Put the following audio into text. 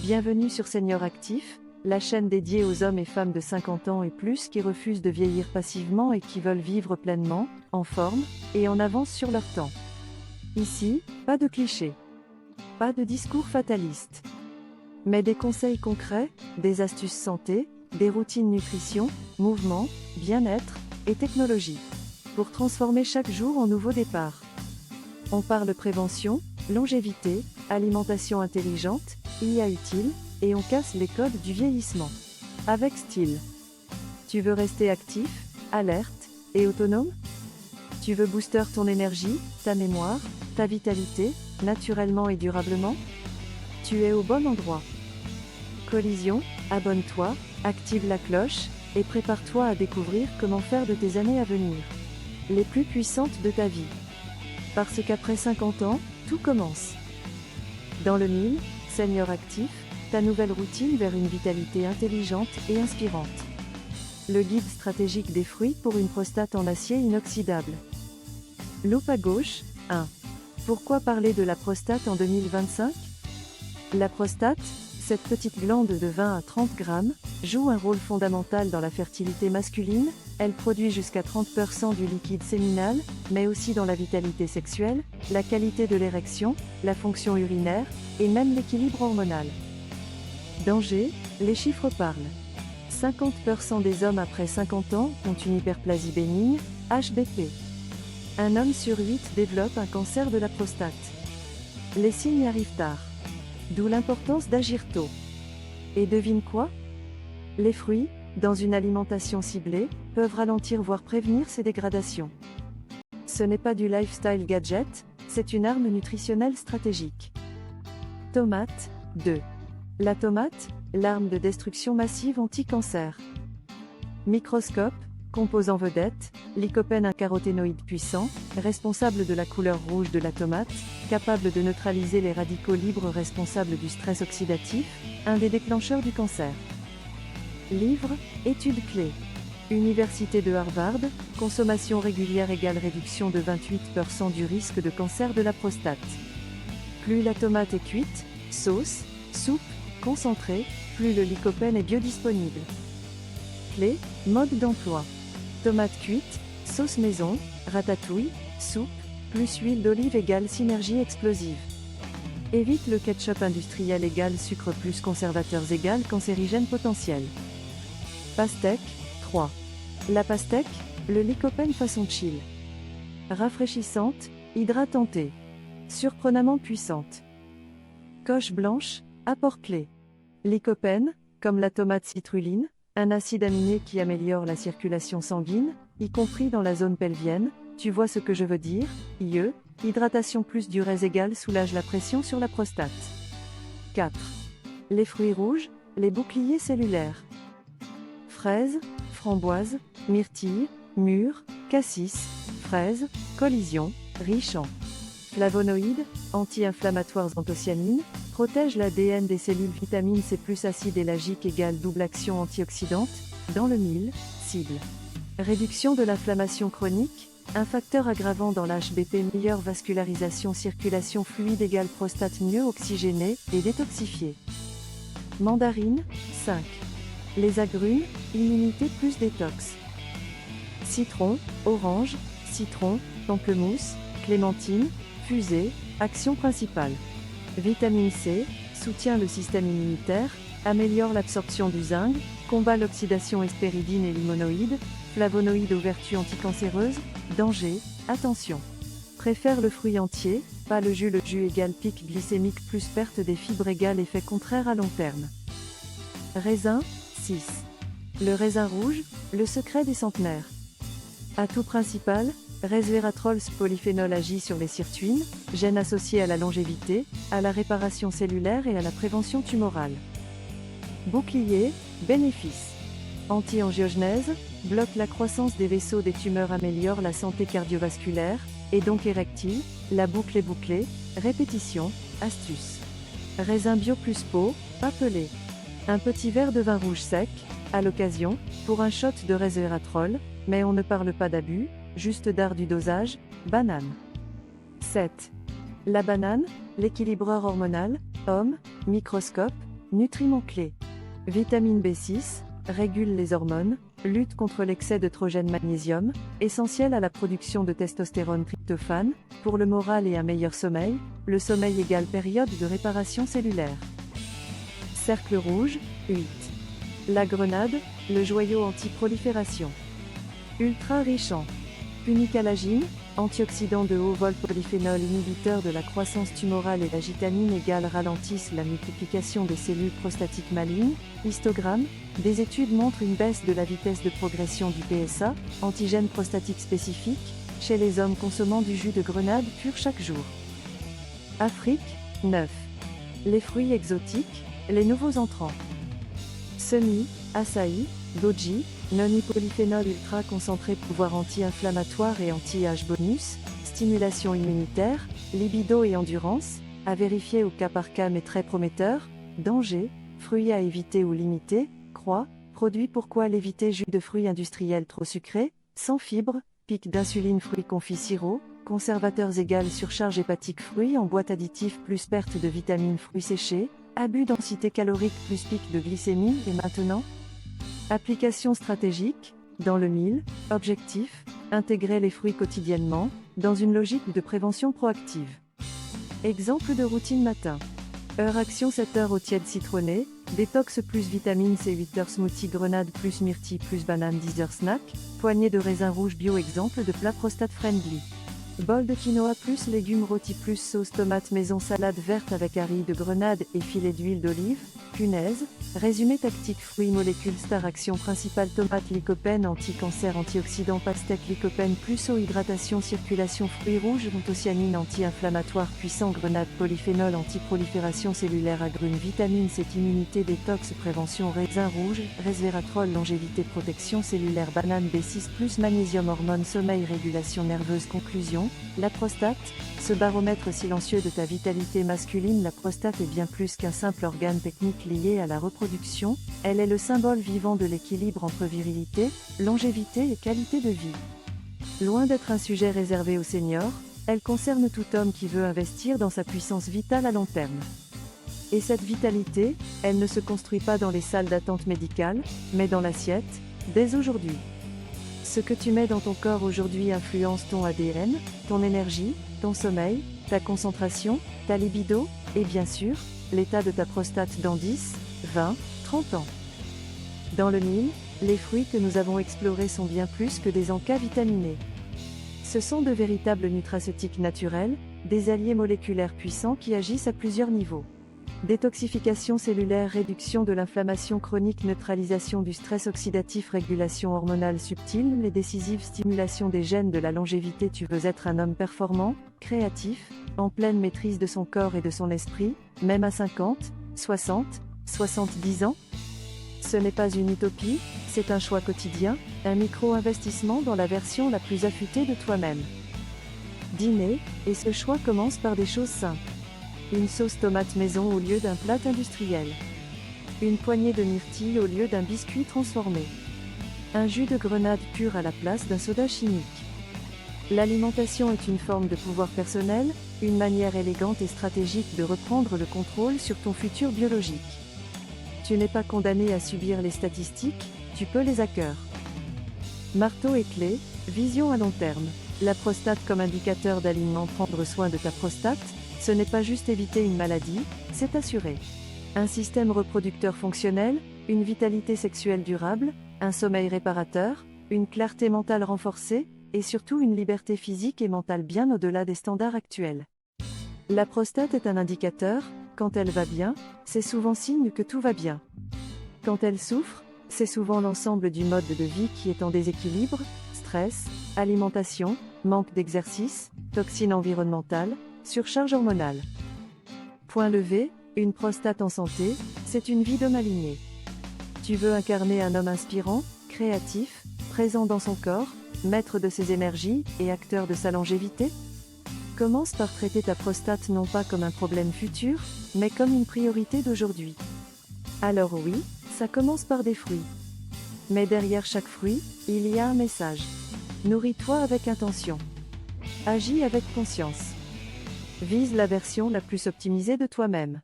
Bienvenue sur Senior Actif, la chaîne dédiée aux hommes et femmes de 50 ans et plus qui refusent de vieillir passivement et qui veulent vivre pleinement, en forme, et en avance sur leur temps. Ici, pas de clichés. Pas de discours fatalistes. Mais des conseils concrets, des astuces santé, des routines nutrition, mouvement, bien-être, et technologie. Pour transformer chaque jour en nouveau départ. On parle prévention, longévité, alimentation intelligente, IA utile, et on casse les codes du vieillissement. Avec style. Tu veux rester actif, alerte, et autonome? Tu veux booster ton énergie, ta mémoire, ta vitalité, naturellement et durablement? Tu es au bon endroit. Collision, abonne-toi, active la cloche, et prépare-toi à découvrir comment faire de tes années à venir les plus puissantes de ta vie. Parce qu'après 50 ans, tout commence. Dans le 1000, Senior Actif, ta nouvelle routine vers une vitalité intelligente et inspirante. Le guide stratégique des fruits pour une prostate en acier inoxydable. Loupe à gauche, 1. Pourquoi parler de la prostate en 2025? La prostate, cette petite glande de 20 à 30 grammes, joue un rôle fondamental dans la fertilité masculine. Elle produit jusqu'à 30% du liquide séminal, mais aussi dans la vitalité sexuelle, la qualité de l'érection, la fonction urinaire, et même l'équilibre hormonal. Danger, les chiffres parlent. 50% des hommes après 50 ans ont une hyperplasie bénigne, HBP. Un homme sur 8 développe un cancer de la prostate. Les signes arrivent tard. D'où l'importance d'agir tôt. Et devine quoi? Les fruits, dans une alimentation ciblée, peuvent ralentir voire prévenir ces dégradations. Ce n'est pas du lifestyle gadget, c'est une arme nutritionnelle stratégique. Tomate, 2. La tomate, l'arme de destruction massive anti-cancer. Microscope, composant vedette, lycopène, un caroténoïde puissant, responsable de la couleur rouge de la tomate, capable de neutraliser les radicaux libres responsables du stress oxydatif, un des déclencheurs du cancer. Livre, études clés. Université de Harvard, consommation régulière égale réduction de 28% du risque de cancer de la prostate. Plus la tomate est cuite, sauce, soupe, concentrée, plus le lycopène est biodisponible. Clé, mode d'emploi. Tomate cuite, sauce maison, ratatouille, soupe, plus huile d'olive égale synergie explosive. Évite le ketchup industriel égale sucre plus conservateurs égale cancérigène potentiel. Pastèque, 3. La pastèque, le lycopène façon chill. Rafraîchissante, hydratante. Surprenamment puissante. Coche blanche, apport clé. Lycopène, comme la tomate citruline, un acide aminé qui améliore la circulation sanguine, y compris dans la zone pelvienne, tu vois ce que je veux dire, IE, hydratation plus diurèse égale soulage la pression sur la prostate. 4. Les fruits rouges, les boucliers cellulaires. Fraises, framboises, myrtilles, mûres, cassis, fraises, collision, riche en flavonoïdes, anti-inflammatoires, anthocyanines, protège l'ADN des cellules, vitamine C plus acide élagique égale double action antioxydante, dans le 1000, cible. Réduction de l'inflammation chronique, un facteur aggravant dans l'HBP, meilleure vascularisation, circulation fluide égale prostate mieux oxygénée et détoxifiée. Mandarine, 5. Les agrumes, immunité plus détox. Citron, orange, citron, pamplemousse, clémentine, fusée, action principale. Vitamine C, soutient le système immunitaire, améliore l'absorption du zinc, combat l'oxydation, hespéridine et limonoïdes, flavonoïdes aux vertus anticancéreuses, danger, attention. Préfère le fruit entier, pas le jus égale pic glycémique plus perte des fibres égale effet contraire à long terme. Raisin, 6. Le raisin rouge, le secret des centenaires. Atout principal, resveratrol, polyphénol agit sur les sirtuines, gène associé à la longévité, à la réparation cellulaire et à la prévention tumorale. Bouclier, bénéfice. Anti-angiogenèse, bloque la croissance des vaisseaux des tumeurs, améliore la santé cardiovasculaire, et donc érectile, la boucle est bouclée, répétition, astuce. Raisin bio plus peau, appelé. Un petit verre de vin rouge sec, à l'occasion, pour un shot de resveratrol, mais on ne parle pas d'abus, juste d'art du dosage, banane. 7. La banane, l'équilibreur hormonal, homme, microscope, Nutriments clés. Vitamine B6, régule les hormones, lutte contre l'excès d'œstrogène magnésium, essentiel à la production de testostérone tryptophane, pour le moral et un meilleur sommeil, le sommeil égale période de réparation cellulaire. Cercle rouge, 8. La grenade, le joyau anti-prolifération. Ultra riche en punicalagine, antioxydant de haut vol polyphénol inhibiteur de la croissance tumorale et la gitanine égale ralentissent la multiplication des cellules prostatiques malignes. Histogramme, des études montrent une baisse de la vitesse de progression du PSA, antigène prostatique spécifique, chez les hommes consommant du jus de grenade pur chaque jour. Afrique, 9. Les fruits exotiques, les nouveaux entrants. Semis, açaï, goji, non-polyphénol ultra concentré, pouvoir anti-inflammatoire et anti-âge bonus, stimulation immunitaire, libido et endurance, à vérifier au cas par cas mais très prometteur. Danger, fruits à éviter ou limiter. Croix, produit pourquoi l'éviter, jus de fruits industriels trop sucrés, sans fibres, pic d'insuline, fruits confits, sirop, conservateurs égale surcharge hépatique, fruits en boîte, additifs plus perte de vitamines, fruits séchés, abus densité calorique plus pic de glycémie. Et maintenant, application stratégique, dans le mille. Objectif, intégrer les fruits quotidiennement, dans une logique de prévention proactive. Exemple de routine matin. Heure action 7 heures au tiède citronné, détox plus vitamine C 8 heures smoothie grenade plus myrtille plus banane 10 heures snack, poignée de raisin rouge bio, exemple de plat prostate friendly. Bol de quinoa plus légumes rôtis plus sauce tomate maison, salade verte avec haricots de grenade et filet d'huile d'olive. Punaise, résumé tactique, fruits molécules star, action principale tomate, lycopène anti-cancer, antioxydant pastèque, lycopène plus eau, hydratation, circulation, fruits rouges, anthocyanine anti-inflammatoire puissant, grenade, polyphénol anti-prolifération cellulaire, agrumes, vitamine C, immunité, détox, prévention, raisin rouge, resveratrol, longévité, protection cellulaire, banane B6 plus magnésium, hormones, sommeil, régulation nerveuse. Conclusion, la prostate, ce baromètre silencieux de ta vitalité masculine. La prostate est bien plus qu'un simple organe technique lié à la reproduction, elle est le symbole vivant de l'équilibre entre virilité, longévité et qualité de vie. Loin d'être un sujet réservé aux seniors, elle concerne tout homme qui veut investir dans sa puissance vitale à long terme. Et cette vitalité, elle ne se construit pas dans les salles d'attente médicale, mais dans l'assiette, dès aujourd'hui. Ce que tu mets dans ton corps aujourd'hui influence ton ADN, ton énergie, ton sommeil, ta concentration, ta libido, et bien sûr, l'état de ta prostate dans 10, 20, 30 ans. Dans le mille, les fruits que nous avons explorés sont bien plus que des encas vitaminés. Ce sont de véritables nutraceutiques naturels, des alliés moléculaires puissants qui agissent à plusieurs niveaux. Détoxification cellulaire, réduction de l'inflammation chronique, neutralisation du stress oxydatif, régulation hormonale subtile, les décisives, stimulation des gènes de la longévité. Tu veux être un homme performant, créatif, en pleine maîtrise de son corps et de son esprit, même à 50, 60, 70 ans? Ce n'est pas une utopie, c'est un choix quotidien, un micro-investissement dans la version la plus affûtée de toi-même. Dîner, et ce choix commence par des choses simples. Une sauce tomate maison au lieu d'un plat industriel. Une poignée de myrtille au lieu d'un biscuit transformé. Un jus de grenade pur à la place d'un soda chimique. L'alimentation est une forme de pouvoir personnel, une manière élégante et stratégique de reprendre le contrôle sur ton futur biologique. Tu n'es pas condamné à subir les statistiques, tu peux les hacker. Marteau et clé, vision à long terme. La prostate comme indicateur d'alignement. Prendre soin de ta prostate, ce n'est pas juste éviter une maladie, c'est assurer un système reproducteur fonctionnel, une vitalité sexuelle durable, un sommeil réparateur, une clarté mentale renforcée, et surtout une liberté physique et mentale bien au-delà des standards actuels. La prostate est un indicateur, quand elle va bien, c'est souvent signe que tout va bien. Quand elle souffre, c'est souvent l'ensemble du mode de vie qui est en déséquilibre, stress, alimentation, manque d'exercice, toxines environnementales, surcharge hormonale. Point levé, une prostate en santé, c'est une vie d'homme aligné. Tu veux incarner un homme inspirant, créatif, présent dans son corps, maître de ses énergies et acteur de sa longévité? Commence par traiter ta prostate non pas comme un problème futur, mais comme une priorité d'aujourd'hui. Alors oui, ça commence par des fruits. Mais derrière chaque fruit, il y a un message. Nourris-toi avec intention. Agis avec conscience. Vise la version la plus optimisée de toi-même.